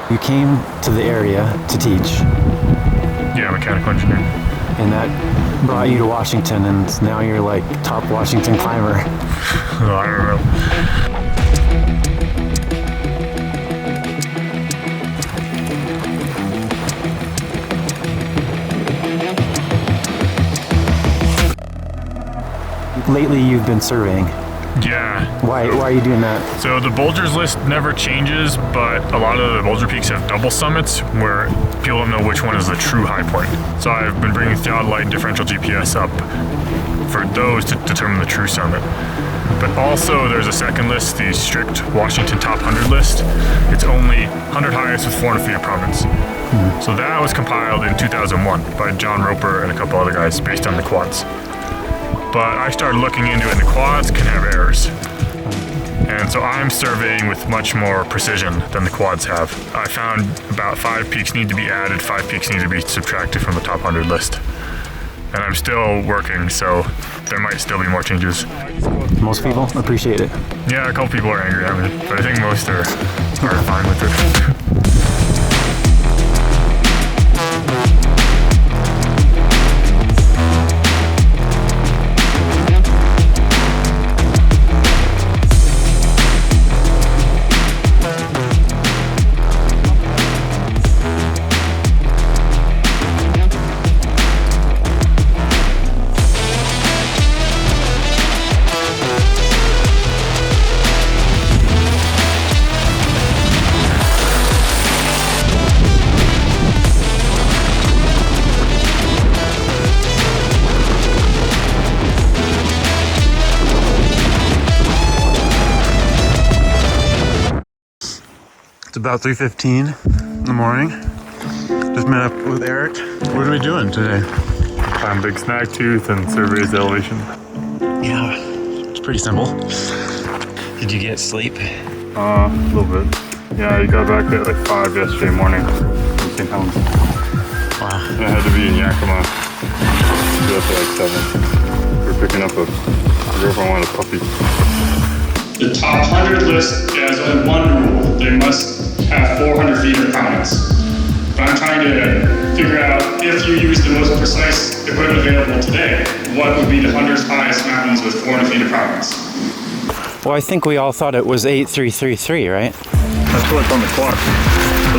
You came to the area to teach. Yeah, mechanical engineering. And that brought you to Washington, and now you're like top Washington climber. Oh, I don't know. Lately you've been surveying. Yeah. Why are you doing that? So the Bulgers list never changes, but a lot of the Bulger peaks have double summits where people don't know which one is the true high point. So I've been bringing theodolite and differential GPS up for those to determine the true summit. But also there's a second list, the strict Washington top 100 list. It's only 100 highest with 400 feet of prominence. So that was compiled in 2001 by John Roper and a couple other guys based on the quads. But I started looking into it, and the quads can have errors. And so I'm surveying with much more precision than the quads have. I found about 5 peaks need to be added, 5 peaks need to be subtracted from the top 100 list. And I'm still working, so there might still be more changes. Most people appreciate it. Yeah, a couple people are angry at me, but I think most are fine with it. It's about 3:15 in the morning. Just met up with Eric. What are we doing today? I'm Big Snagtooth and surveys the elevation. Yeah, it's pretty simple. Did you get sleep? A little bit. Yeah, you got back at like 5 yesterday morning from St. Helens. Wow. And I had to be in Yakima. We got there like 7. We were picking up a girlfriend wanted a puppy. The top 100 list has only one rule. They must have 400 feet of prominence. But I'm trying to figure out, if you use the most precise equipment available today, what would be the 100 highest mountains with 400 feet of prominence? Well, I think we all thought it was 8333, right? That's what's on the clock.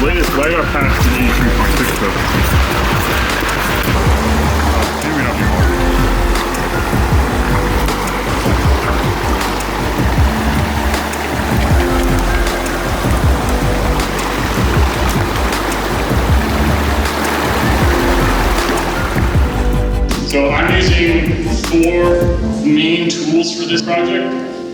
The latest LiDAR passed to 83.6 though. Maybe not anymore. So I'm using 4 main tools for this project.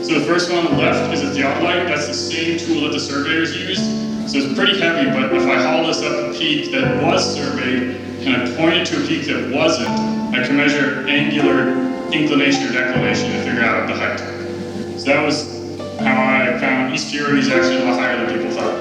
So the first one on the left is a theodolite. That's the same tool that the surveyors used. So it's pretty heavy, but if I haul this up a peak that was surveyed and I point it to a peak that wasn't, I can measure angular inclination or declination to figure out the height. So that was how I found 𝐒𝐿𝐢 is actually a lot higher than people thought.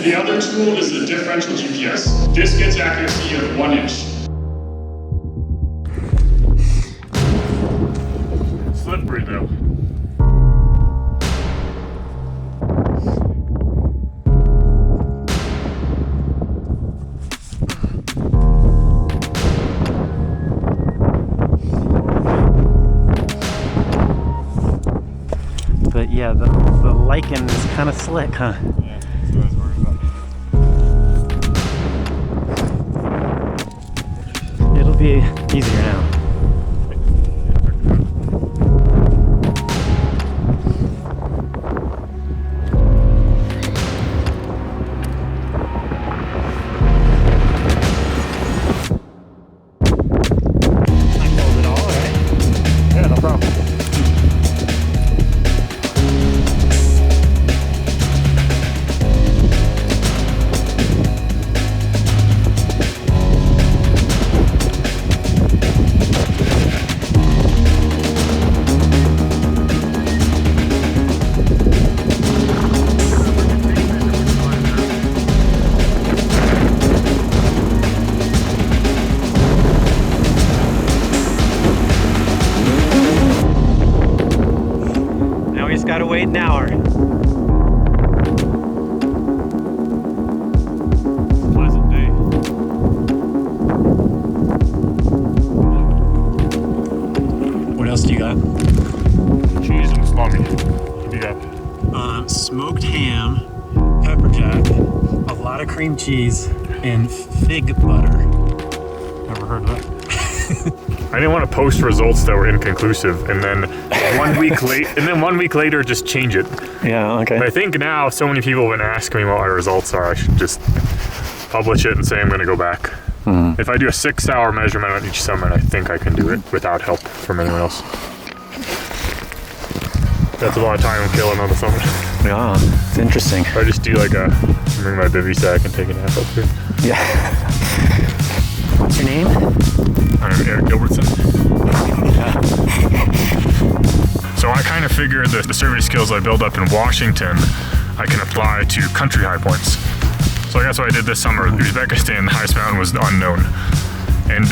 The other tool is the differential GPS. This gets accuracy of 1 inch. Slippery though. But yeah, the lichen is kind of slick, huh? Yeah, that's what I was worried about. It'll be easier now. gotta wait an hour. Pleasant day. What else do you got? Cheese and salami. What do you got? Smoked ham, pepper jack, a lot of cream cheese, and fig butter. Never heard of that. I didn't want to post results that were inconclusive and then 1 week later just change it. Yeah, okay. But I think now so many people have been asking me what my results are, I should just publish it and say I'm going to go back. If I do a 6-hour measurement on each summit, I think I can do it without help from anyone else. That's a lot of time I'm killing on the summit. Yeah, it's interesting. If I just do like bring my bivy sack and take a nap up here. Yeah. What's your name? I'm Eric Gilbertson. So I kind of figured that the survey skills I built up in Washington, I can apply to country high points. So that's what I did this summer. Uzbekistan, the highest mountain was unknown. And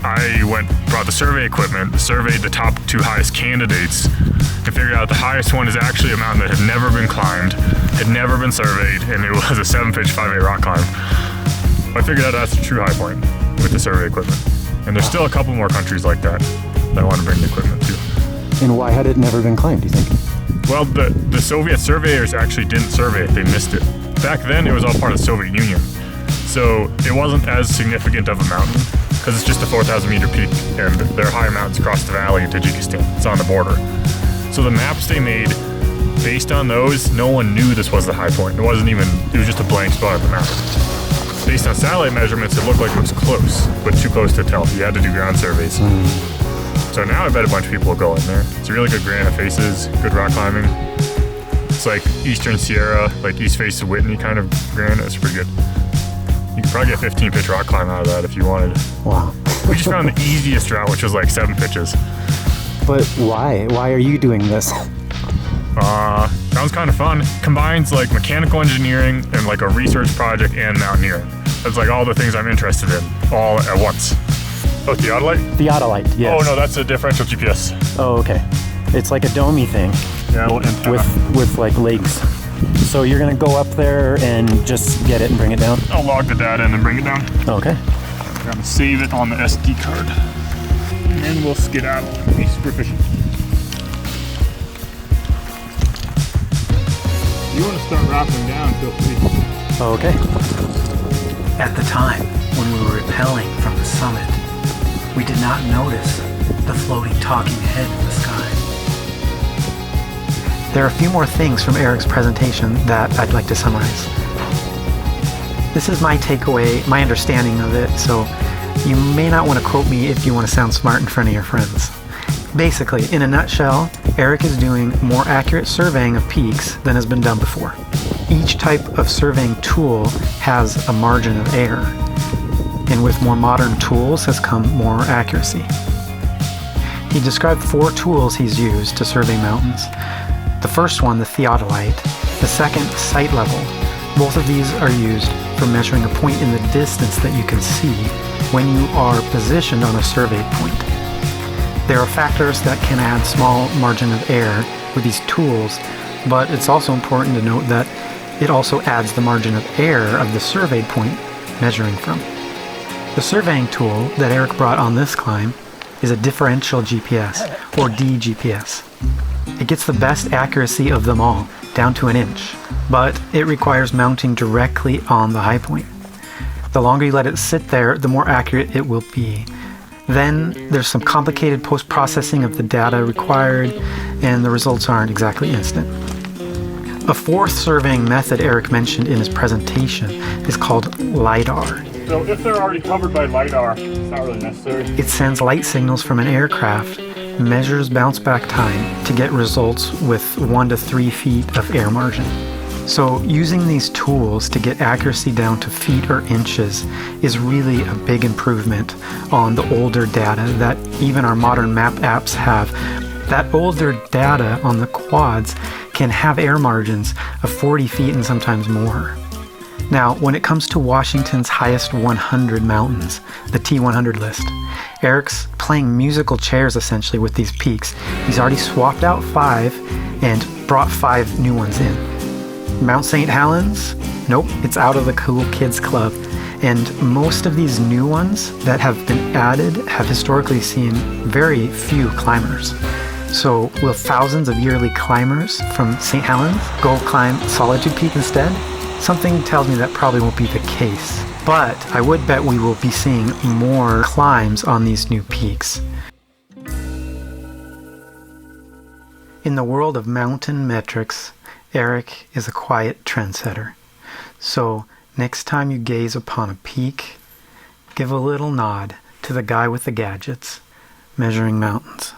I brought the survey equipment, surveyed the top 2 highest candidates, and figured out the highest one is actually a mountain that had never been climbed, had never been surveyed, and it was a 7-pitch 5/8 rock climb. I figured out that's the true high point with the survey equipment. And there's still a couple more countries like that I want to bring the equipment to. And why had it never been climbed, do you think? Well, the Soviet surveyors actually didn't survey it, they missed it. Back then, it was all part of the Soviet Union. So it wasn't as significant of a mountain, because it's just a 4,000 meter peak, and there are higher mountains across the valley in Tajikistan. It's on the border. So the maps they made, based on those, no one knew this was the high point. It was just a blank spot at the mountain. Based on satellite measurements, it looked like it was close, but too close to tell. You had to do ground surveys. So now I bet a bunch of people will go in there. It's a really good granite faces, good rock climbing. It's like Eastern Sierra, like East Face of Whitney kind of granite. It's pretty good. You could probably get 15-pitch rock climb out of that if you wanted. Wow. We just found the easiest route, which was like 7 pitches. But why? Why are you doing this? Sounds kind of fun. Combines like mechanical engineering and like a research project and mountaineering. It's like all the things I'm interested in, all at once. Oh, theodolite? Theodolite, yes. Oh no, that's a differential GPS. Oh, okay. It's like a domey thing. Yeah, a little antenna. with like legs. So you're gonna go up there and just get it and bring it down? I'll log the data and then bring it down. Okay. I'm gonna save it on the SD card. And then we'll skedaddle and be super efficient. If you want to start rappelling down, feel free. Okay. At the time, when we were rappelling from the summit, we did not notice the floating talking head in the sky. There are a few more things from Eric's presentation that I'd like to summarize. This is my takeaway, my understanding of it, so you may not want to quote me if you want to sound smart in front of your friends. Basically, in a nutshell, Eric is doing more accurate surveying of peaks than has been done before. Each type of surveying tool has a margin of error, and with more modern tools has come more accuracy. He described 4 tools he's used to survey mountains. The first one, the theodolite, the second, sight level. Both of these are used for measuring a point in the distance that you can see when you are positioned on a surveyed point. There are factors that can add small margin of error with these tools, but it's also important to note that it also adds the margin of error of the surveyed point measuring from. The surveying tool that Eric brought on this climb is a differential GPS, or dGPS. It gets the best accuracy of them all, down to an inch, but it requires mounting directly on the high point. The longer you let it sit there, the more accurate it will be. Then there's some complicated post-processing of the data required, and the results aren't exactly instant. A fourth surveying method Eric mentioned in his presentation is called LiDAR. So if they're already covered by LiDAR, it's not really necessary. It sends light signals from an aircraft, measures bounce back time to get results with 1 to 3 feet of air margin. So using these tools to get accuracy down to feet or inches is really a big improvement on the older data that even our modern map apps have. That older data on the quads can have air margins of 40 feet and sometimes more. Now, when it comes to Washington's highest 100 mountains, the T100 list, Eric's playing musical chairs essentially with these peaks. He's already swapped out 5 and brought 5 new ones in. Mount St. Helens? Nope, it's out of the Cool Kids Club. And most of these new ones that have been added have historically seen very few climbers. So will thousands of yearly climbers from St. Helens go climb Solitude Peak instead? Something tells me that probably won't be the case. But I would bet we will be seeing more climbs on these new peaks. In the world of mountain metrics, Eric is a quiet trendsetter. So next time you gaze upon a peak, give a little nod to the guy with the gadgets measuring mountains.